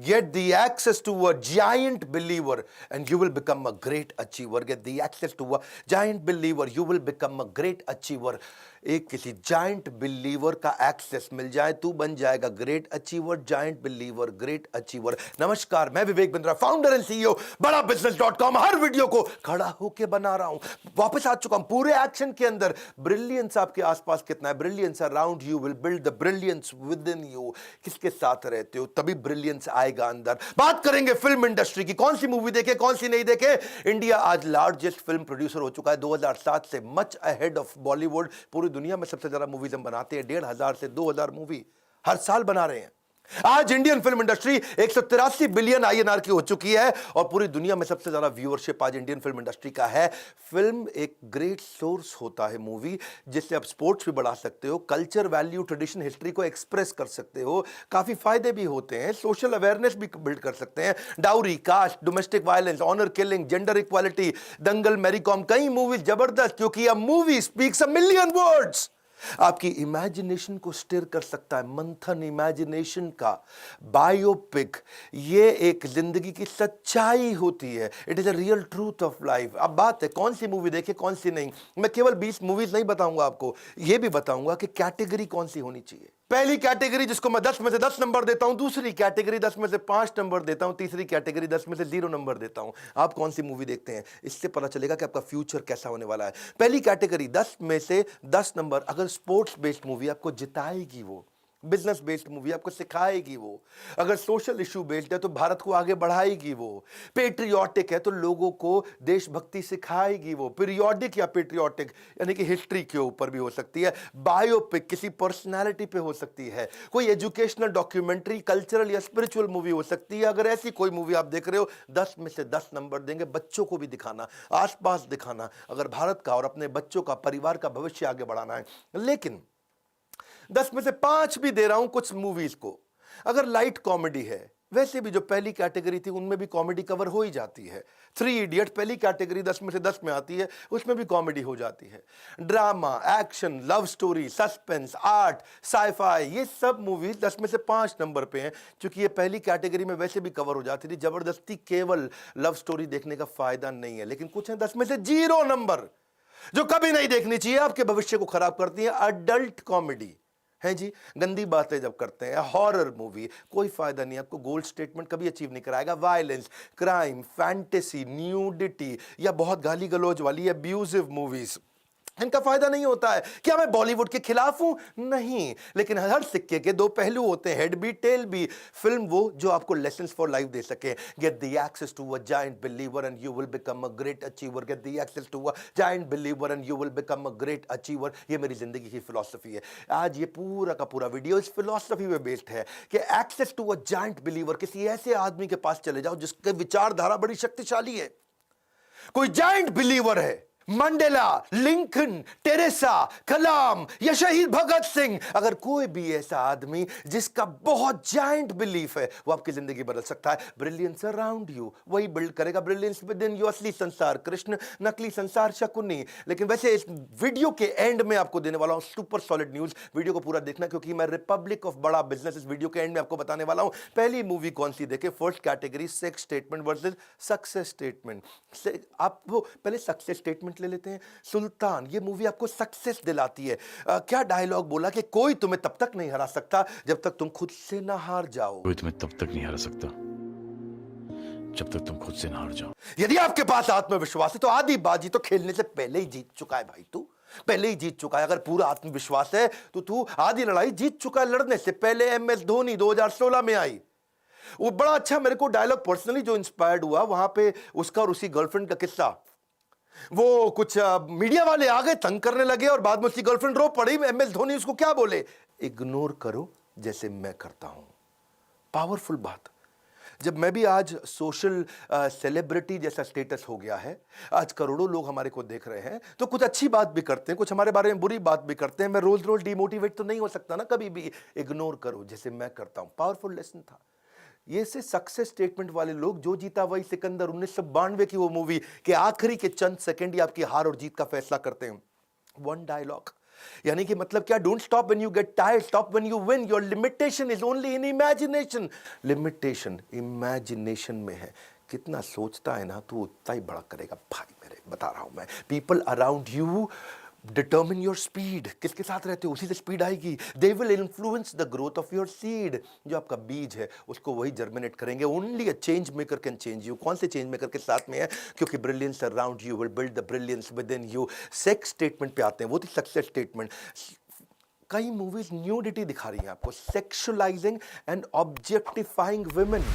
Get the access to a giant believer and you will become a great achiever. Get the access to a giant believer, you will become a great achiever. एक किसी giant believer का access मिल जाए, तू बन जाएगा great achiever, giant believer, great achiever. नमस्कार, मैं Vivek Bindra, founder and CEO बड़ा बिजनेस.com। हर वीडियो को खड़ा होके बना रहा हूं, वापस आ चुका हूं पूरे एक्शन के अंदर। ब्रिलियंस आपके आसपास कितना है? Brilliance around you will build the brilliance with in you. किसके साथ रहते हो तभी ब्रिलियंस आएगा अंदर। बात करेंगे फिल्म इंडस्ट्री की, कौन सी मूवी देखे कौन सी नहीं देखे। इंडिया आज लार्जेस्ट फिल्म प्रोड्यूसर हो चुका है 2007 से, मच अहेड ऑफ बॉलीवुड। पूरी दुनिया में सबसे ज्यादा मूवीज हम बनाते हैं, 1500 से 2000 मूवी हर साल बना रहे हैं। आज Indian film industry 183 billion INR की हो चुकी है और पूरी दुनिया में सबसे ज्यादा व्यूअरशिप आज इंडियन फिल्म इंडस्ट्री का है। फिल्म एक ग्रेट सोर्स होता है मूवी, जिससे आप स्पोर्ट्स भी बढ़ा सकते हो, कल्चर, वैल्यू, ट्रेडिशन, हिस्ट्री को एक्सप्रेस कर सकते हो। काफी फायदे भी होते हैं, सोशल अवेयरनेस भी बिल्ड कर सकते हैं। Dowry, caste, domestic violence, honour killing, gender equality, Dangal, Mary Kom, कई मूवीज जबरदस्त, क्योंकि a movie speaks a million words. आपकी इमेजिनेशन को स्टिर कर सकता है, मंथन इमेजिनेशन का। बायोपिक ये एक जिंदगी की सच्चाई होती है, it is a real truth of life. अब बात है कौन सी मूवी देखे कौन सी नहीं। मैं केवल 20 मूवीज नहीं बताऊंगा आपको, यह भी बताऊंगा कि कैटेगरी कौन सी होनी चाहिए। पहली कैटेगरी जिसको मैं 10 में से 10 नंबर देता हूं, दूसरी कैटेगरी 10 में से 5 नंबर देता हूं, तीसरी कैटेगरी 10 में से 0 नंबर देता हूं। आप कौन सी मूवी देखते हैं, इससे पता चलेगा कि आपका फ्यूचर कैसा होने वाला है। पहली कैटेगरी 10 में से 10 नंबर, अगर स्पोर्ट्स बेस्ड मूवी आपको जिताएगी, वो बिजनेस बेस्ड मूवी आपको सिखाएगी, वो अगर सोशल इशू बेस्ड है तो भारत को आगे बढ़ाएगी, वो पेट्रियोटिक है तो लोगों को देशभक्ति सिखाएगी, वो पीरियोडिक या पेट्रियोटिक यानी कि हिस्ट्री के ऊपर भी हो सकती है। बायोपिक किसी पर्सनालिटी पे हो सकती है, कोई एजुकेशनल डॉक्यूमेंट्री, कल्चरल या स्पिरिचुअल मूवी हो सकती है। अगर ऐसी कोई मूवी आप देख रहे हो, 10 में से 10 नंबर देंगे। बच्चों को भी दिखाना, आसपास दिखाना, अगर भारत का और अपने बच्चों का, परिवार का भविष्य आगे बढ़ाना है। लेकिन 10 में से 5 भी दे रहा हूं कुछ मूवीज को, अगर लाइट कॉमेडी है, वैसे भी जो पहली कैटेगरी थी उनमें भी कॉमेडी कवर हो ही जाती है। 3 इडियट पहली कैटेगरी 10 में से 10 में आती है, उसमें भी कॉमेडी हो जाती है। Drama, action, love story, suspense, art, sci-fi, ये सब मूवीज 10 में से 5 नंबर पे हैं, क्योंकि ये पहली कैटेगरी में वैसे भी कवर हो जाती थी। जबरदस्ती केवल लव स्टोरी देखने का फायदा नहीं है। लेकिन कुछ है 10 में से 0 नंबर, जो कभी नहीं देखनी चाहिए, आपके भविष्य को खराब करती है। अडल्ट कॉमेडी है जी, गंदी बातें जब करते हैं, हॉरर मूवी, कोई फायदा नहीं, आपको गोल्ड स्टेटमेंट कभी अचीव नहीं कराएगा। वायलेंस, क्राइम, फैंटेसी, न्यूडिटी या बहुत गाली गलौज वाली अब्यूजिव मूवीज, इनका फायदा नहीं होता है। क्या मैं बॉलीवुड के खिलाफ हूं? नहीं, लेकिन हर सिक्के के 2 पहलू होते हैं, हेड भी टेल भी। फिल्म वो जो आपको लेसन्स फॉर लाइफ दे सके। Get the access to a giant believer and you will become a great achiever. Get the access to a giant believer and you will become a great achiever. ये मेरी जिंदगी की philosophy है। आज ये पूरा का पूरा वीडियो इस फिलॉसफी पे बेस्ड है कि access to a giant believer, किसी ऐसे आदमी के पास चले जाओ जिसके विचारधारा बड़ी शक्तिशाली है, कोई जायंट बिलीवर है। मंडेला, लिंकन, टेरेसा, कलाम या शहीद भगत सिंह, अगर कोई भी ऐसा आदमी जिसका बहुत जायंट बिलीफ है, वो आपकी जिंदगी बदल सकता है। ब्रिलियंस अराउंड यू वही बिल्ड करेगा ब्रिलियंस विद इन यू। असली संसार कृष्ण, नकली संसार शकुनी। लेकिन वैसे इस वीडियो के एंड में आपको देने वाला हूं सुपर सॉलिड न्यूज। वीडियो को पूरा देखना, क्योंकि मैं रिपब्लिक ऑफ बड़ा बिजनेस इस वीडियो के एंड में आपको बताने वाला हूं। पहली मूवी कौन सी देखे, first category sex statement versus success statement. आप वो पहले सक्सेस स्टेटमेंट ले लेते हैं। सुल्तान, ये मूवी आपको सक्सेस दिलाती है। क्या डायलॉग बोला कि कोई तुम्हें तब तक नहीं हरा सकता जब तक तुम खुद से ना हार जाओ। कोई तुम्हें तब तक नहीं हरा सकता जब तक तुम खुद से ना हार जाओ। यदि आपके पास आत्मविश्वास है तो आधी बाजी तो खेलने से पहले ही जीत चुका है भाई, तू पहले ही जीत चुका है। अगर पूरा आत्मविश्वास है तो तू आधी लड़ाई जीत चुका है लड़ने से पहले। MS धोनी 2016 में आई, वो बड़ा अच्छा मेरे को डायलॉग पर्सनली जो इंस्पायर्ड हुआ, वहां पे उसका और उसी गर्लफ्रेंड का किस्सा। वो कुछ मीडिया वाले आ गए, तंग करने लगे और बाद में उसकी गर्लफ्रेंड रो पड़ी। MS धोनी उसको क्या बोले, इग्नोर करो जैसे मैं करता हूं। पावरफुल बात। जब मैं भी आज सोशल सेलिब्रिटी जैसा स्टेटस हो गया है, आज करोड़ों लोग हमारे को देख रहे हैं, तो कुछ अच्छी बात भी करते हैं, कुछ हमारे बारे में बुरी बात भी करते हैं। मैं रोज रोज डिमोटिवेट तो नहीं हो सकता ना, कभी भी। इग्नोर करो जैसे मैं करता हूं, पावरफुल लेसन था ये। से सक्सेस स्टेटमेंट वाले लोग, जो जीता वही सिकंदर, 1992 की वो मूवी के आखिरी के चंद सेकंड ही आपकी हार और जीत का फैसला करते हैं। वन डायलॉग, यानी कि मतलब क्या, don't stop when you get tired, stop when you win, your limitation is only in imagination. Limitation imagination में है, कितना सोचता है ना तू उतना ही बड़ा करेगा भाई मेरे, बता रहा हूं मैं। People around you determine your speed, किसके साथ रहते हो उसी से स्पीड आएगी। They will influence the growth of your seed, जो आपका बीज है उसको वही जर्मिनेट करेंगे। Only a change maker can change you. कौन से चेंज मेकर के साथ में है? क्योंकि brilliance around you will build the brilliance with in you. Sex statement पे आते हैं, वो थी सक्सेस स्टेटमेंट। कई मूवीज न्यूडिटी दिखा रही हैं आपको, सेक्सुअलाइजिंग एंड ऑब्जेक्टिफाइंग वुमेन।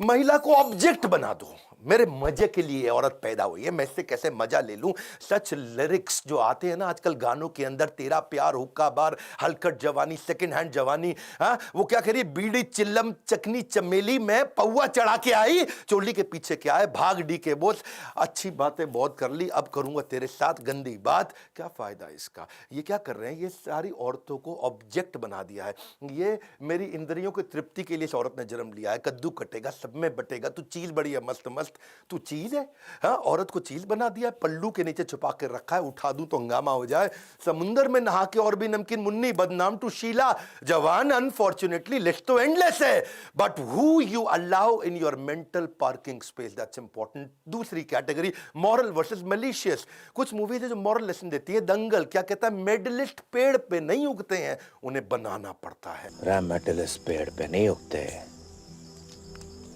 महिला को ऑब्जेक्ट बना दो, मेरे मजे के लिए औरत पैदा हुई है, मैं इससे कैसे मजा ले लूं। सच लिरिक्स जो आते हैं ना आजकल गानों के अंदर, तेरा प्यार हुक्का बार, हलकट जवानी, सेकंड हैंड जवानी, हाँ वो क्या कह रही, बीड़ी चिल्लम चकनी चमेली में पौवा चढ़ा के आई, चोली के पीछे क्या है, भाग डी के बोस। अच्छी बातें बहुत कर ली, अब करूंगा तेरे साथ गंदी बात, क्या फायदा इसका। ये क्या कर रहे हैं, ये सारी औरतों को ऑब्जेक्ट बना दिया है। ये मेरी इंद्रियों की तृप्ति के लिए इस औरत ने जन्म लिया है। कद्दू कटेगा सब में बटेगा, तू चीज बड़ी है मस्त मस्त, तू चीज है। हाँ, औरत को चीज बना दिया, पल्लू के नीचे छुपा के रखा है, उठा दूं तो हंगामा हो जाए। समुंदर में नहा के और भी नमकीन मुन्नी, बदनाम टू शीला जवान। अनफॉर्चुनेटली लिस्ट तो एंडलेस है, but who you allow in your mental parking space, that's important. दूसरी कैटेगरी, मॉरल वर्सेस मैलिशियस। कुछ मूवीज है जो मॉरल लेसन देती है। दंगल क्या कहता है, मेडलिस्ट पेड़ पे नहीं उगते हैं, उन्हें बनाना पड़ता है। मेडलिस्ट पेड़ पे नहीं उगते,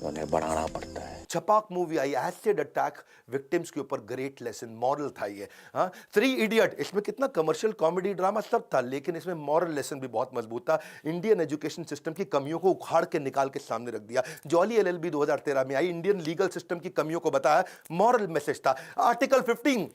उन्हें बढ़ाना पड़ता है। छपाक मूवी आई, एसिड अटैक विक्टिम्स के ऊपर, ग्रेट लेसन, मॉरल था ये। हाँ, थ्री इडियट, इसमें कितना कमर्शियल कॉमेडी ड्रामा सब था, लेकिन इसमें मॉरल लेसन भी बहुत मजबूत था। इंडियन एजुकेशन सिस्टम की कमियों को उखाड़ के निकाल के सामने रख दिया। जॉली एलएलबी 2013 में आई, इंडियन लीगल सिस्टम की कमियों को बताया, मॉरल मैसेज था। आर्टिकल 15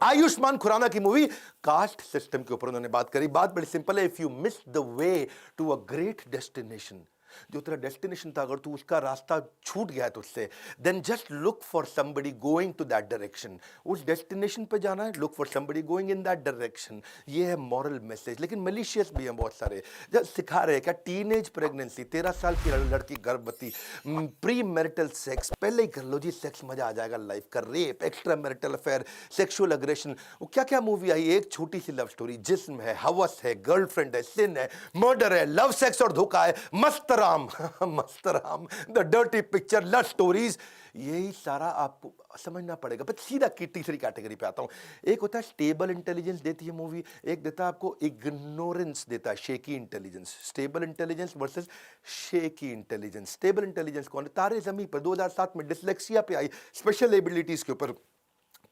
आयुष्मान खुराना की मूवी, कास्ट सिस्टम के ऊपर उन्होंने बात करी। बात बड़ी सिंपल है, if you miss the way to a great destination, जो तेरा डेस्टिनेशन था, अगर तू उसका रास्ता छूट गया है तुझसे, then just look for somebody going to that direction. उस डेस्टिनेशन पे जाना है, look for somebody going in that direction. ये है मॉरल मैसेज। लेकिन मलिशियस भी हैं बहुत सारे, जब सिखा रहे हैं क्या, टीनेज प्रेगनेंसी, 13 साल की लड़की गर्भवती, प्री मैरिटल सेक्स, पहले ही कर लो जी सेक्स, मजा आ जाएगा लाइफ का, rape, extra marital affair, sexual aggression. वो क्या क्या मूवी आई, एक छोटी सी लव स्टोरी, जिस्म है, हवस है, गर्लफ्रेंड है, सिन है, मर्डर है, लव सेक्स और धोखा है, मस्त Mastram, the dirty picture, love stories, यही सारा आपको समझना पड़ेगा। पर सीधा की तीसरी कैटेगरी पे आता हूं। एक होता है स्टेबल इंटेलिजेंस देती है मूवी, एक देता है आपको इग्नोरेंस देता है, shaky intelligence. Stable intelligence versus shaky intelligence. Stable intelligence कौन है, तारे जमीन पर 2007 में डिसलेक्सिया पे आई, स्पेशल एबिलिटीज के ऊपर,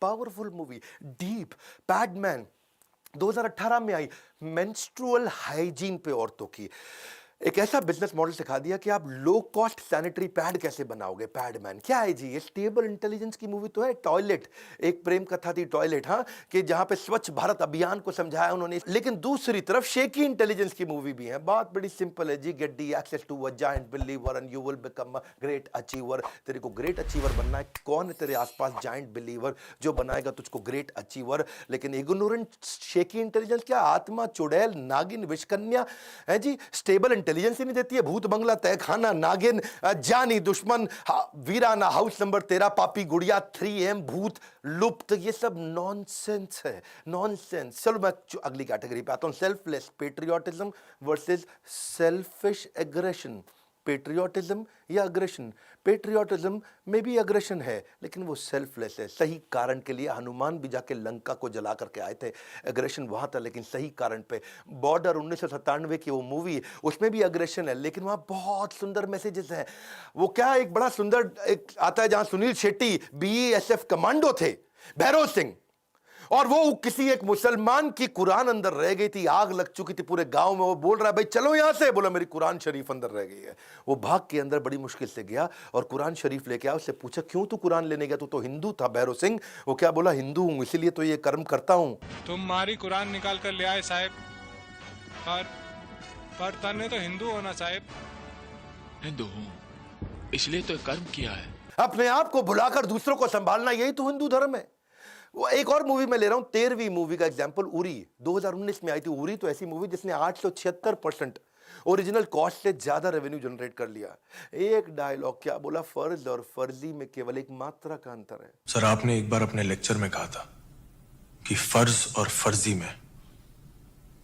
पावरफुल मूवी। डीप, पैडमैन 2018 में आई, मेंस्ट्रुअल हाइजीन पे औरतों की। एक ऐसा बिजनेस मॉडल सिखा दिया कि आप लो कॉस्ट सैनिटरी पैड कैसे बनाओगे। पैडमैन क्या है जी, ये स्टेबल इंटेलिजेंस की मूवी तो है। टॉयलेट, एक प्रेम कथा थी टॉयलेट, हाँ, कि जहां पे स्वच्छ भारत अभियान को समझाया उन्होंने। लेकिन दूसरी तरफ शेकी इंटेलिजेंस की मूवी भी है। बात बड़ी सिंपल है जी, get the access to a giant believer and you will become a great achiever. तेरे को ग्रेट अचीवर बनना है, कौन है तेरे आसपास जायंट बिलीवर जो बनाएगा तुझको ग्रेट अचीवर। लेकिन इग्नोरेंट शेकी इंटेलिजेंस क्या, आत्मा, चुड़ैल, नागिन, विषकन्या है जी। स्टेबल इंटेलिजेंस ही नहीं देती है, भूत बंगला, तहखाना, नागिन, जानी, दुश्मन, वीराना, हाउस नंबर 13, पापी गुड़िया, 3M, भूत, लुप्त, ये सब नॉनसेंस है, नॉनसेंस। चलो मैं अगली कैटेगरी पे आता हूं, selfless patriotism versus selfish aggression. Patriotism या अग्रेशन, पेट्रियोटिज्म में भी अग्रेशन है, लेकिन वो सेल्फलेस है। सही कारण के लिए हनुमान भी जाके लंका को जला करके आए थे, अग्रेशन वहां था लेकिन सही कारण पे। बॉर्डर 1997 की वो मूवी, उसमें भी अग्रेशन है, लेकिन वहां बहुत सुंदर मैसेजेस हैं। वो क्या, एक बड़ा सुंदर एक आता है जहां सुनील शेट्टी BESF कमांडो थे, भैरव सिंह, और वो किसी एक मुसलमान की कुरान अंदर रह गई थी, आग लग चुकी थी पूरे गांव में। वो बोल रहा है भाई चलो यहां से, बोला मेरी कुरान शरीफ अंदर रह गई है। वो भाग के अंदर बड़ी मुश्किल से गया और कुरान शरीफ लेके आया। उससे पूछा क्यों तू कुरान लेने गया, तू तो हिंदू था भैरव सिंह। वो क्या बोला, हिंदू हूं इसीलिए तो ये कर्म करता हूं। तुम्हारी कुरान निकाल कर ले आए साहब, पर तने तो हिंदू होना साहब। हिंदू हूँ इसलिए तो कर्म किया है। अपने आप को भुलाकर दूसरों को संभालना, यही तो हिंदू धर्म है। वो एक और मूवी मैं ले रहा हूं, 13वीं मूवी का एग्जांपल, उरी 2019 में आई थी। उरी तो ऐसी मूवी जिसने 876% ओरिजिनल कॉस्ट से ज्यादा रेवेन्यू जनरेट कर लिया। एक डायलॉग क्या बोला, फर्ज और फर्जी में केवल एक मात्रा का अंतर है। सर, आपने एक बार अपने लेक्चर में कहा था कि फर्ज और फर्जी में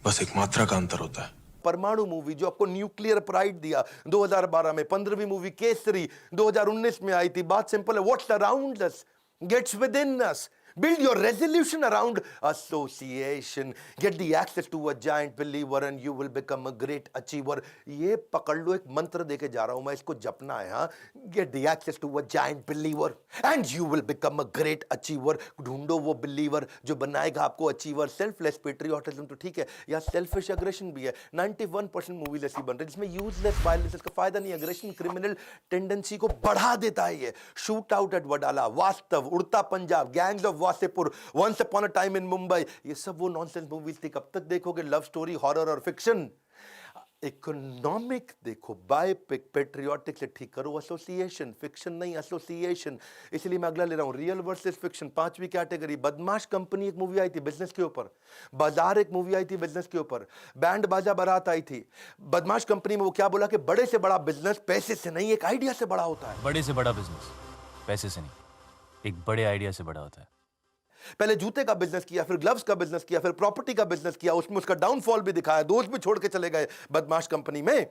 बस एक मात्रा का अंतर होता है। परमाणु मूवी जो आपको न्यूक्लियर प्राइड दिया 2012 में, 15वीं मूवी केसरी 2019 में आई थी। बात सिंपल है, what's around us gets within us. Build your resolution around association. Get the access to a giant believer and you will become a great achiever. ये पकड़ लो, एक मंत्र देके जा रहा हूं मैं, इसको जपना है। हाँ, Get the access to a giant believer and you will become a great achiever. ढूंढो वो believer जो बनाएगा आपको achiever. Selfless patriotism तो ठीक है, या selfish aggression भी है। 91% मूवीज ऐसी बन रही जिसमें यूजलेस वायलेंस, इसका फायदा नहीं। अग्रेशन क्रिमिनल टेंडेंसी को बढ़ा देता है। ये shoot out at Wadala, Vaastav, Udta Punjab, gangs of Wasseypur, once upon a time in Mumbai, ये सब वो नॉनसेंस मूवीज थी। कब तक देखोगे लव स्टोरी, हॉरर और फिक्शन? इकोनॉमिक देखो, बायोपिक, पेट्रियोटिक से ठीक करो एसोसिएशन, फिक्शन नहीं एसोसिएशन। इसलिए मैं अगला ले रहा हूं, रियल वर्सेस फिक्शन, 5वीं कैटेगरी। बदमाश कंपनी एक मूवी आई थी बिजनेस के ऊपर, बाजार एक मूवी आई थी बिजनेस के ऊपर, बैंड बाजा बारात आई थी। बदमाश कंपनी में वो क्या बोला कि बड़े से बड़ा बिजनेस पैसे से नहीं, एक आइडिया से बड़ा होता है। बड़े से बड़ा बिजनेस पैसे से नहीं, एक बड़े आइडिया से बड़ा होता है। पहले जूते का बिजनेस किया, फिर ग्लव्स का बिजनेस किया, फिर प्रॉपर्टी का बिजनेस किया, उसमें उसका डाउनफॉल भी दिखाया, दोस्त भी छोड़ के चले गए बदमाश कंपनी में।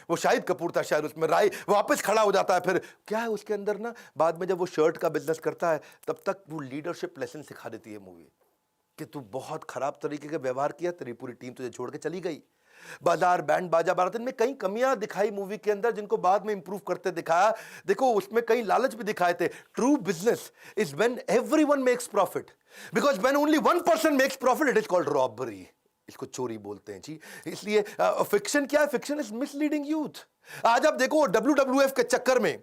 वो शाहिद कपूर था शायद उसमें, राय वापस खड़ा हो जाता है। फिर क्या है उसके अंदर ना, बाद में जब वो शर्ट का बिजनेस करता है तब तक वो लीडरशिप लेसन सिखा देती है मूवी कि तू बहुत खराब तरीके का व्यवहार किया, तेरी पूरी टीम तुझे छोड़ के चली गई। बाजार, बैंड बाजा बारात में कई कमियां दिखाई मूवी के अंदर जिनको बाद में इंप्रूव करते दिखाया। देखो उसमें कई लालच भी दिखाए थे। True business is when everyone makes profit, because when only one person makes profit it is called robbery. इसको चोरी बोलते हैं जी। इसलिए फिक्शन क्या है? Fiction is misleading youth. आज आप देखो WWF के चक्कर में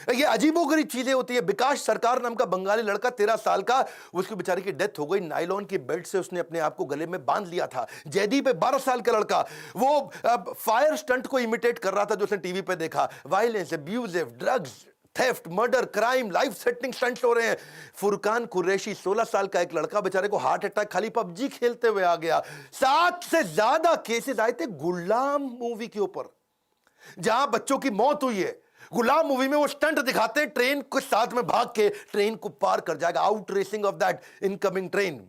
ये अजीबोगरीब चीजें होती है। विकास सरकार नाम का बंगाली लड़का 13 साल का, उसकी बेचारे की डेथ हो गई। नायलॉन की बेल्ट से उसने अपने आप को गले में बांध लिया था। जयदीप है 12 साल का लड़का, वो फायर स्टंट को इमिटेट कर रहा था जो उसने टीवी पे देखा। Violence, abusive, drugs, theft, murder, crime, life setting stunts हो रहे हैं। फुरकान कुरैशी 16 साल का एक लड़का, बेचारे को हार्ट अटैक खाली पबजी खेलते हुए आ गया। 7 से ज्यादा केसेस आए थे गुलाम मूवी के ऊपर जहां बच्चों की मौत हुई है। गुलाम मूवी में वो स्टंट दिखाते हैं, ट्रेन के साथ में भाग के ट्रेन को पार कर जाएगा, out racing of that incoming train.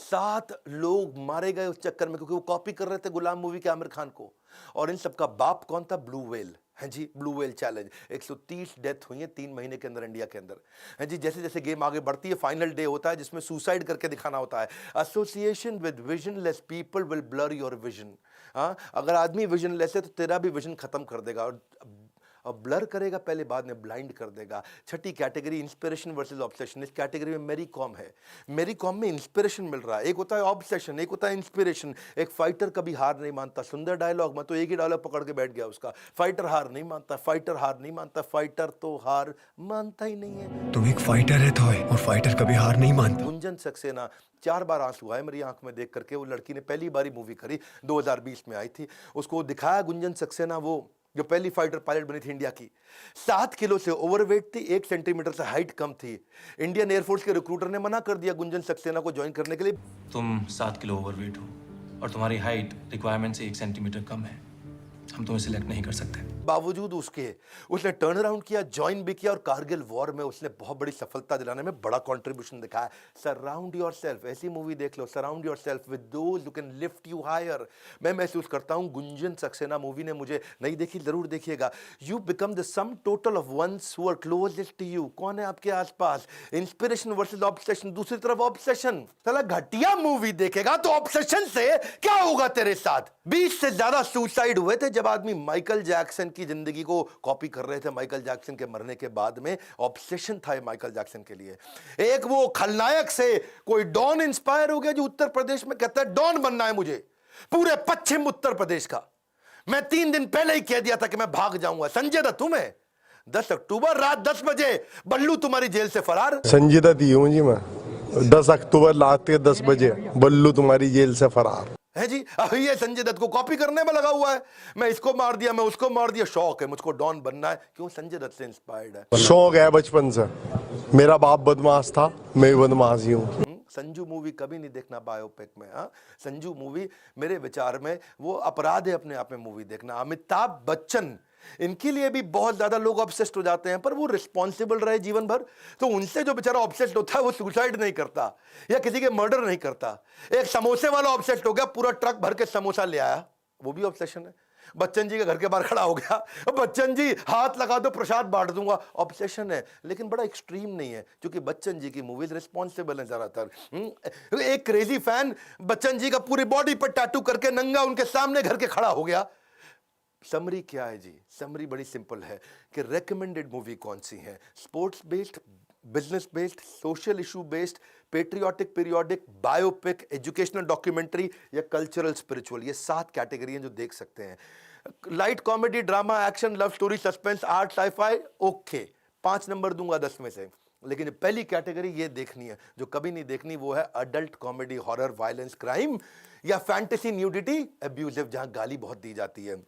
7 लोग मारे गए उस चक्कर में क्योंकि वो कॉपी कर रहे थे गुलाम मूवी के आमिर खान को। और इन सबका बाप कौन था? ब्लू व्हेल है जी, ब्लू व्हेल चैलेंज। 130 डेथ हुई है 3 महीने के अंदर इंडिया के अंदर है जी। जैसे जैसे गेम आगे बढ़ती है, फाइनल डे होता है जिसमें सुसाइड करके दिखाना होता है। Association with visionless people will blur your vision. हाँ, अगर आदमी विजनलेस है तो तेरा भी विजन खत्म कर देगा, और ब्लर करेगा पहले, बाद में ब्लाइंड कर देगा। 6ठी कैटेगरी इंस्पिरेशन वर्सेस ऑब्सेशन। इस कैटेगरी में मेरी कॉम है। मेरी कॉम में इंस्पिरेशन मिल रहा है। एक होता है ऑब्सेशन, एक होता है इंस्पिरेशन। एक फाइटर कभी हार नहीं मानता, सुंदर डायलॉग। मैं तो एक ही डायलॉग पकड़ के बैठ गया उसका। फाइटर हार नहीं मानता, फाइटर हार नहीं मानता, फाइटर तो हार मानता ही नहीं है। तुम एक फाइटर है तो है, और फाइटर कभी हार नहीं मानता। गुंजन सक्सेना, 4 बार आंसू आए मेरी आंख में देख करके। वो लड़की ने पहली बारी मूवी करी, 2020 में आई थी। उसको दिखाया गुंजन सक्सेना, वो जो पहली फाइटर पायलट बनी थी इंडिया की। 7 किलो से ओवरवेट थी, 1 सेंटीमीटर से हाइट कम थी। इंडियन एयरफोर्स के रिक्रूटर ने मना कर दिया गुंजन सक्सेना को ज्वाइन करने के लिए। तुम 7 किलो ओवरवेट हो और तुम्हारी हाइट रिक्वायरमेंट से 1 सेंटीमीटर कम है, हम तुम्हें सिलेक्ट नहीं कर सकते। बावजूद उसके उसने टर्न अराउंड किया, ज्वाइन भी किया, और कारगिल वॉर में उसने बहुत बड़ी सफलता दिलाने में बड़ा कंट्रीब्यूशन दिखाया। सराउंड योरसेल्फ, ऐसी मूवी देख लो, surround yourself with those who can lift you higher. मैं महसूस करता हूं गुंजन सक्सेना मूवी ने मुझे, नहीं देखी जरूर देखिएगा। You become the sum total of ones who are closest to you. कौन है आपके आसपास? Inspiration versus obsession. दूसरी तरफ ऑब्सेशन, साला घटिया मूवी देखेगा तो ऑब्सेशन से क्या होगा तेरे साथ? 20 से ज्यादा सुसाइड हुए थे जब आदमी माइकल जैक्सन की जिंदगी को कॉपी कर रहे थे। माइकल जैक्सन के मरने के बाद में ऑब्सेशन था ये माइकल जैक्सन के लिए। एक वो खलनायक से कोई डॉन इंस्पायर हो गया जो उत्तर प्रदेश में कहता है डॉन बनना है मुझे, पूरे पश्चिम उत्तर प्रदेश का। मैं 3 दिन पहले ही कह दिया था कि मैं भाग जाऊंगा। संजय दत्त तुम्हें 10 अक्टूबर रात 10 बजे बल्लू तुम्हारी जेल से फरार। संजय दत्त हूं जी मैं, 10 अक्टूबर रात के 10 बजे बल्लू तुम्हारी जेल से फरार है जी। ये संजय दत्त को कॉपी करने में लगा हुआ है। मैं इसको मार दिया, मैं उसको मार दिया। शौक है मुझको डॉन बनना है, क्यों? संजय दत्त से इंस्पायर्ड है। शौक है बचपन से। मेरा बाप बदमाश था, मैं बदमाश ही हूँ। संजू मूवी कभी नहीं देखना बायोपिक में। हाँ, संजू मूवी मेरे विचार में वो अपराध है अपने आप में मूवी देखना। अमिताभ बच्चन, इनके लिए भी बहुत ज्यादा लोग ऑब्सेस्ड हो जाते हैं, पर वो रिस्पॉन्सिबल रहे जीवन भर, तो उनसे जो बेचारा ऑब्सेस्ड होता है वो सुसाइड नहीं करता या किसी के मर्डर नहीं करता। एक समोसे वाला ऑब्सेस्ड हो गया, पूरा ट्रक भर के समोसा ले आया, वो भी ऑब्सेशन है। बच्चन जी के घर के बाहर खड़ा हो गया, बच्चन जी हाथ लगा दो प्रसाद बांट दूंगा, ऑब्सेशन है, लेकिन बड़ा एक्सट्रीम नहीं है, क्योंकि बच्चन जी की मूवीज रिस्पॉन्सिबल है ज्यादातर। एक क्रेजी फैन बच्चन जी का पूरी बॉडी पर टैटू करके नंगा उनके सामने घर के खड़ा हो गया। समरी क्या है जी? समरी बड़ी सिंपल है कि रेकमेंडेड मूवी कौन सी है, sports based, business based, social issue based, patriotic, periodic, biopic, educational documentary या कल्चरल स्पिरिचुअल, ये 7 कैटेगरी हैं जो देख सकते हैं। Light comedy, drama, action, love story, suspense, art, scifi, okay, 5 number दूंगा 10 में से। लेकिन पहली कैटेगरी ये देखनी है, जो कभी नहीं देखनी, वो है adult comedy, horror, violence, crime या फैंटेसी, न्यूडिटी, अब्यूजिव, जहां गाली बहुत दी जाती है।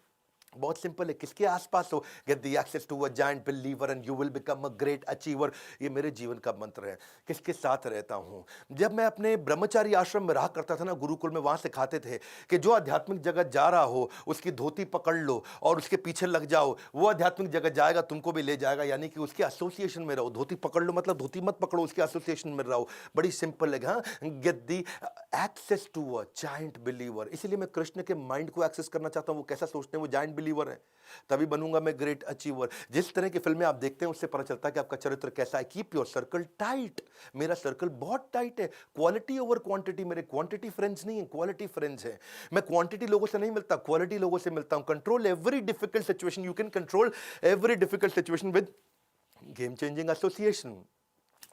बहुत सिंपल है, किसके आसपास हो, get the access to a giant believer and you will become a great achiever, ये मेरे जीवन का मंत्र है। किसके साथ रहता हूं? जब मैं अपने ब्रह्मचारी आश्रम में रहा करता था ना, गुरुकुल में, वहां सिखाते थे कि जो आध्यात्मिक जगत जा रहा हो उसकी धोती पकड़ लो और उसके पीछे लग जाओ, वो आध्यात्मिक जगत जाएगा, तुमको भी ले जाएगा, यानी कि उसके एसोसिएशन में रहो। धोती पकड़ लो मतलब धोती मत पकड़ो, उसके एसोसिएशन में रहो। बड़ी सिंपल है। हाँ, get the access to a giant believer. इसीलिए मैं कृष्ण के माइंड को एक्सेस करना चाहता हूं, वो कैसा सोचते हैं, वो जायंट बिलीवर है, तभी बनूंगा मैं ग्रेट अचीवर। जिस तरह की फिल्में आप देखते हैं उससे पता चलता है कि आपका चरित्र कैसा है। Keep your circle tight. मेरा सर्कल बहुत टाइट है। Quality over quantity. मेरे क्वांटिटी फ्रेंड्स नहीं है, क्वालिटी फ्रेंड्स है। मैं क्वांटिटी लोगों से नहीं मिलता, क्वालिटी लोगों से मिलता हूं। Control every difficult situation. You can control every difficult situation with game changing association.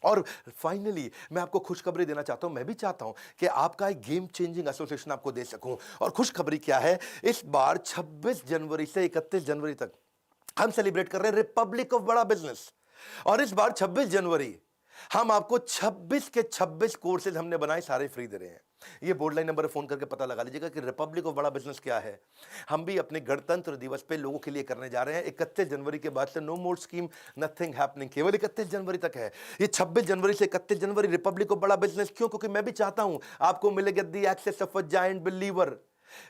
और फाइनली मैं आपको खुशखबरी देना चाहता हूं, मैं भी चाहता हूं कि आपका एक गेम चेंजिंग एसोसिएशन आपको दे सकूं। और खुशखबरी क्या है, इस बार 26 जनवरी से 31 जनवरी तक हम सेलिब्रेट कर रहे हैं रिपब्लिक ऑफ बड़ा बिजनेस। और इस बार 26 जनवरी हम आपको 26 के 26 कोर्सेज हमने बनाए, सारे फ्री दे रहे हैं। ये बोर्ड लाइन नंबर फोन करके पता लगा लीजिएगा कि रिपब्लिक ऑफ बड़ा बिजनेस क्या है। हम भी अपने गणतंत्र दिवस पे लोगों के लिए करने जा रहे हैं। 31 जनवरी के बाद से नो मोर स्कीम, नथिंग हैपनिंग, केवल 31 जनवरी तक है। ये 26 जनवरी से 31 जनवरी रिपब्लिक ऑफ बड़ा बिजनेस। क्यों? क्योंकि मैं भी चाहता हूं आपको मिलेगा the access of a giant believer,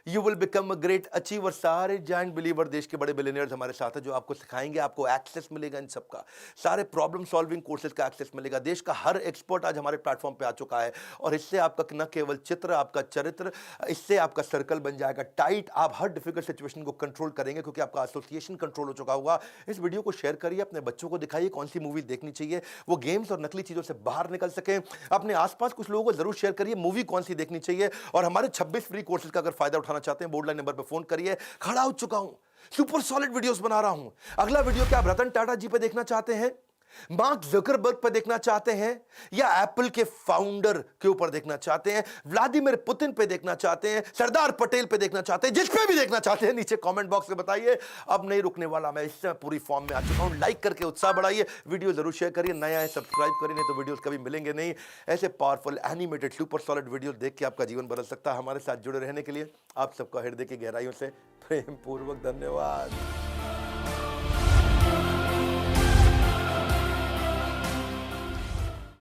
you will become a great achiever. सारे जायंट बिलीवर, देश के बड़े बिलियनियर्स हमारे साथ हैं जो आपको सिखाएंगे, आपको एक्सेस मिलेगा इन सबका। सारे प्रॉब्लम सॉल्विंग कोर्सेज का एक्सेस मिलेगा। देश का हर एक्सपर्ट आज हमारे प्लेटफॉर्म पे आ चुका है और इससे आपका न केवल चित्र, आपका चरित्र, इससे आपका सर्कल बन जाएगा टाइट। आप हर डिफिकल्ट सिचुएशन को कंट्रोल करेंगे क्योंकि आपका एसोसिएशन कंट्रोल हो चुका होगा। इस वीडियो को शेयर करिए, अपने बच्चों को दिखाइए कौन सी मूवी देखनी चाहिए, वो गेम्स और नकली चीजों से बाहर निकल सके। अपने आसपास कुछ लोगों को जरूर शेयर करिए मूवी कौन सी देखनी चाहिए। और हमारे 26 फ्री कोर्सेज का अगर फायदा उठाना चाहते हैं, बोर्ड लाइन नंबर पे फोन करिए। खड़ा हो चुका हूं, सुपर सॉलिड वीडियोस बना रहा हूं। अगला वीडियो क्या आप रतन टाटा जी पे देखना चाहते हैं, मार्क जकरबर्ग पर देखना चाहते हैं, या एप्पल के फाउंडर के ऊपर देखना चाहते हैं, व्लादिमीर पुतिन पे देखना चाहते हैं, सरदार पटेल पे देखना चाहते हैं, जिस पे भी देखना चाहते हैं नीचे कमेंट बॉक्स में बताइए। अब नहीं रुकने वाला मैं, इससे पूरी फॉर्म में आ चुका हूं। लाइक करके उत्साह बढ़ाइए, वीडियो जरूर शेयर करिए, नया है सब्सक्राइब करिए, नहीं तो वीडियोस कभी मिलेंगे नहीं। ऐसे powerful animated super solid video देख के आपका जीवन बदल सकता है। हमारे साथ जुड़े रहने के लिए आप सबका हृदय की गहराइयों से प्रेम पूर्वक धन्यवाद।